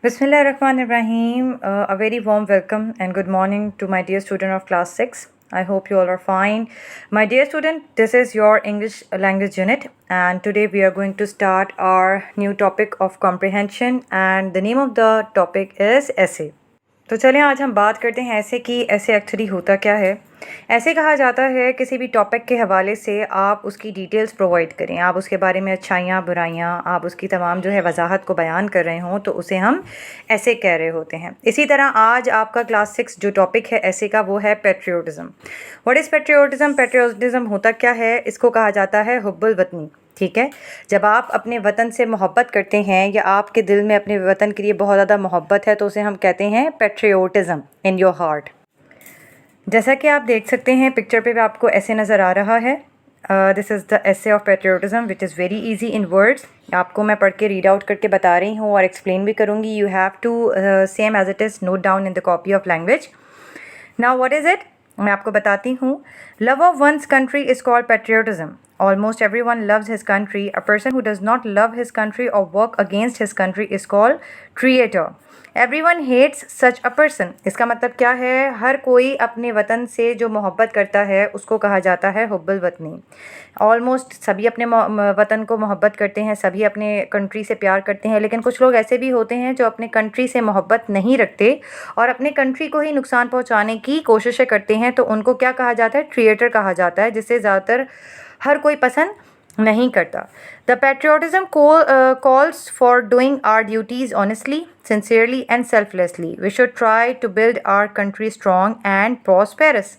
Bismillahirrahmanirrahim. A very warm welcome and good morning to my dear student of class 6. I hope you all are fine. My dear student, this is your English language unit, and today we are going to start our new topic of comprehension, and the name of the topic is essay. तो चलें आज हम बात करते हैं ऐसे कि ऐसे एक्चुअली होता क्या है। ऐसे कहा जाता है किसी भी टॉपिक के हवाले से आप उसकी डिटेल्स प्रोवाइड करें, आप उसके बारे में अच्छाइयाँ बुराइयाँ, आप उसकी तमाम जो है वजाहत को बयान कर रहे हों, तो उसे हम ऐसे कह रहे होते हैं। इसी तरह आज आपका क्लास 6 जो टॉपिक है ऐसे का, वो है पेट्रियोटिज़म। What is पेट्रियोटिज़म? पेट्रियोटिज़म होता क्या है? इसको कहा जाता है हुब्बुल वतनी। ठीक है, जब आप अपने वतन से मोहब्बत करते हैं या आपके दिल में अपने वतन के लिए बहुत ज़्यादा मोहब्बत है, तो उसे हम कहते हैं पेट्रियोटिज़म इन योर हार्ट। जैसा कि आप देख सकते हैं पिक्चर पे भी आपको ऐसे नज़र आ रहा है। This is the essay of patriotism which is very easy in words. आपको मैं पढ़ के रीड आउट करके बता रही हूँ और एक्सप्लेन भी करूँगी। You have to same as it is note down in the copy of language. Now what is it? मैं आपको बताती हूँ। Love of one's country is called patriotism. Almost everyone loves his country. A person who does not love his country or work against his country is called traitor. Everyone hates such a person. इसका मतलब क्या है? हर कोई अपने वतन से जो मोहब्बत करता है उसको कहा जाता है हुब्बुल वतनी। ऑलमोस्ट सभी अपने वतन को मोहब्बत करते हैं, सभी अपने कंट्री से प्यार करते हैं, लेकिन कुछ लोग ऐसे भी होते हैं जो अपने कंट्री से मोहब्बत नहीं रखते और अपने कंट्री को ही नुकसान पहुंचाने की कोशिशें करते हैं, तो उनको क्या कहा जाता है? ट्रेटर कहा जाता है, जिसे ज़्यादातर हर कोई पसंद नहीं करता। The patriotism calls for doing our duties honestly, sincerely and selflessly. We should try to build our country strong and prosperous.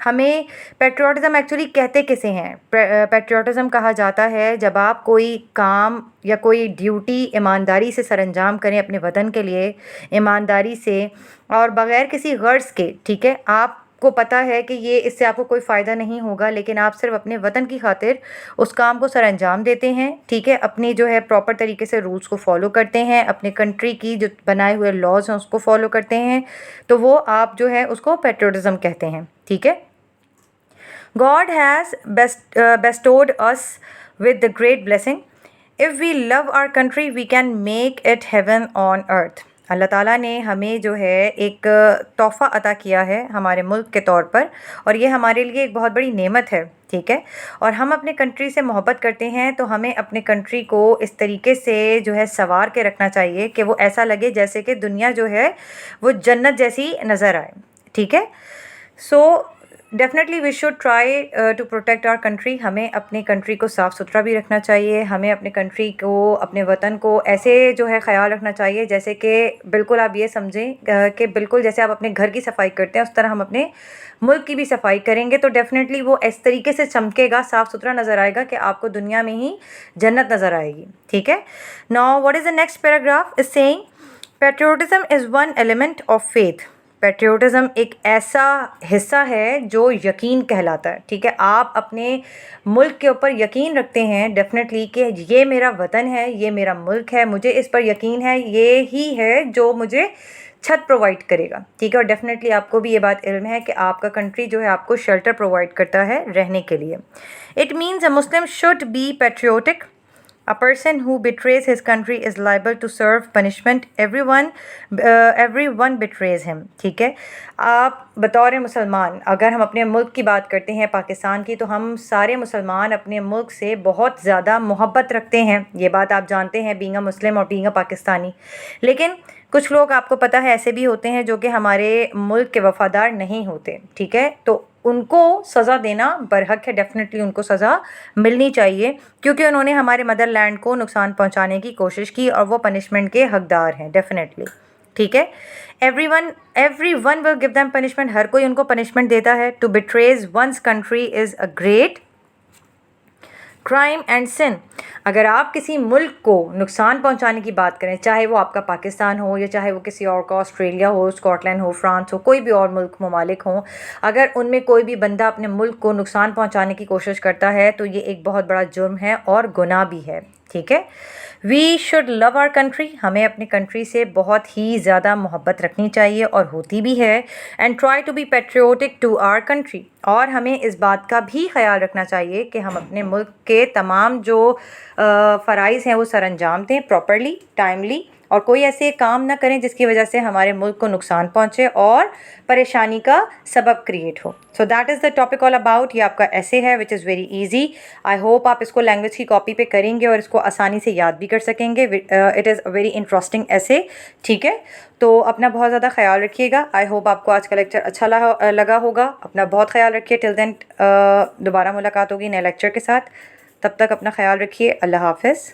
हमें पेट्रियोटिज़म एक्चुअली कहते किसे हैं? पेट्रियोटिज़म कहा जाता है जब आप कोई काम या कोई ड्यूटी ईमानदारी से सरअंजाम करें अपने वतन के लिए, ईमानदारी से और बग़ैर किसी गर्ज़ के। ठीक है, आपको पता है कि ये इससे आपको कोई फ़ायदा नहीं होगा, लेकिन आप सिर्फ अपने वतन की खातिर उस काम को सरअंजाम देते हैं। ठीक है, अपनी जो है प्रॉपर तरीके से रूल्स को फॉलो करते हैं, अपने कंट्री की जो बनाए हुए लॉज हैं उसको फॉलो करते हैं, तो वो आप जो है उसको पेट्रियोटिज़म कहते हैं। ठीक है, God has bestowed us with the great blessing. If we love our country, we can make it heaven on earth. अल्लाह ताला ने हमें जो है एक तोहफ़ा अता किया है हमारे मुल्क के तौर पर, और ये हमारे लिए एक बहुत बड़ी नेमत है। ठीक है, और हम अपने कंट्री से मोहब्बत करते हैं तो हमें अपने कंट्री को इस तरीके से जो है संवार के रखना चाहिए कि वो ऐसा लगे जैसे कि दुनिया जो है वो जन्नत जैसी नज़र आए। ठीक है, so definitely we should try to protect our country. हमें अपनी कंट्री को साफ़ सुथरा भी रखना चाहिए, हमें अपने कंट्री को, अपने वतन को ऐसे जो है ख्याल रखना चाहिए जैसे कि बिल्कुल आप ये समझें कि बिल्कुल जैसे आप अपने घर की सफाई करते हैं उस तरह हम अपने मुल्क की भी सफाई करेंगे, तो डेफिनेटली वो इस तरीके से चमकेगा, साफ़ सुथरा नज़र आएगा कि आपको दुनिया में ही जन्नत नज़र आएगी. ठीक है, now what is the next paragraph? Is saying patriotism is one element of faith. Patriotism एक ऐसा हिस्सा है जो यकीन कहलाता है. ठीक है, आप अपने मुल्क के ऊपर यकीन रखते हैं डेफिनेटली कि ये मेरा वतन है, ये मेरा मुल्क है, मुझे इस पर यकीन है, ये ही है जो मुझे छत प्रोवाइड करेगा. ठीक है, और डेफिनेटली आपको भी ये बात इल्म है कि आपका कंट्री जो है आपको शेल्टर प्रोवाइड करता है रहने के लिए. It means a Muslim should be patriotic. A person who betrays his country is liable to serve punishment. Everyone betrays him. ठीक है, आप बतौर मुसलमान अगर हम अपने मुल्क की बात करते हैं पाकिस्तान की, तो हम सारे मुसलमान अपने मुल्क से बहुत ज़्यादा मोहब्बत रखते हैं. ये बात आप जानते हैं, बीइंग अ मुस्लिम और बीइंग अ पाकिस्तानी. लेकिन कुछ लोग आपको पता है ऐसे भी होते हैं जो कि हमारे मुल्क के वफ़ादार नहीं होते. ठीक है, तो उनको सज़ा देना बरहक है. डेफिनेटली उनको सज़ा मिलनी चाहिए क्योंकि उन्होंने हमारे मदरलैंड को नुकसान पहुंचाने की कोशिश की और वो पनिशमेंट के हकदार हैं डेफिनेटली. ठीक है, everyone will give them punishment. हर कोई उनको पनिशमेंट देता है. To betray one's country is a great crime and sin. अगर आप किसी मुल्क को नुकसान पहुंचाने की बात करें, चाहे वो आपका पाकिस्तान हो या चाहे वो किसी और का ऑस्ट्रेलिया हो, स्कॉटलैंड हो, फ्रांस हो, कोई भी और मुल्क ममालिक हों, अगर उनमें कोई भी बंदा अपने मुल्क को नुकसान पहुंचाने की कोशिश करता है तो ये एक बहुत बड़ा जुर्म है और गुनाह भी है. ठीक है, we should love our country. हमें अपनी कंट्री से बहुत ही ज़्यादा मोहब्बत रखनी चाहिए और होती भी है. And try to be patriotic to our country. और हमें इस बात का भी ख्याल रखना चाहिए कि हम अपने मुल्क के तमाम जो फ़राइज़ हैं वो सरअंजाम दें प्रॉपरली, टाइमली, اور کوئی ایسے کام نہ کریں جس کی وجہ سے ہمارے ملک کو نقصان پہنچے اور پریشانی کا سبب کریٹ ہو. So that is the topic all about. یہ آپ کا ایسے ہے which is very easy. I hope آپ اس کو لینگویج کی کاپی پہ کریں گے اور اس کو آسانی سے یاد بھی کر سکیں گے. It is a very interesting ایسے. ٹھیک ہے, تو اپنا بہت زیادہ خیال رکھیے گا. آئی ہوپ آپ کو آج کا لیکچر اچھا لگا ہوگا. اپنا بہت خیال رکھیے. ٹل دین دوبارہ ملاقات ہوگی نئے لیکچر کے ساتھ. تب تک اپنا خیال رکھیے. اللہ حافظ.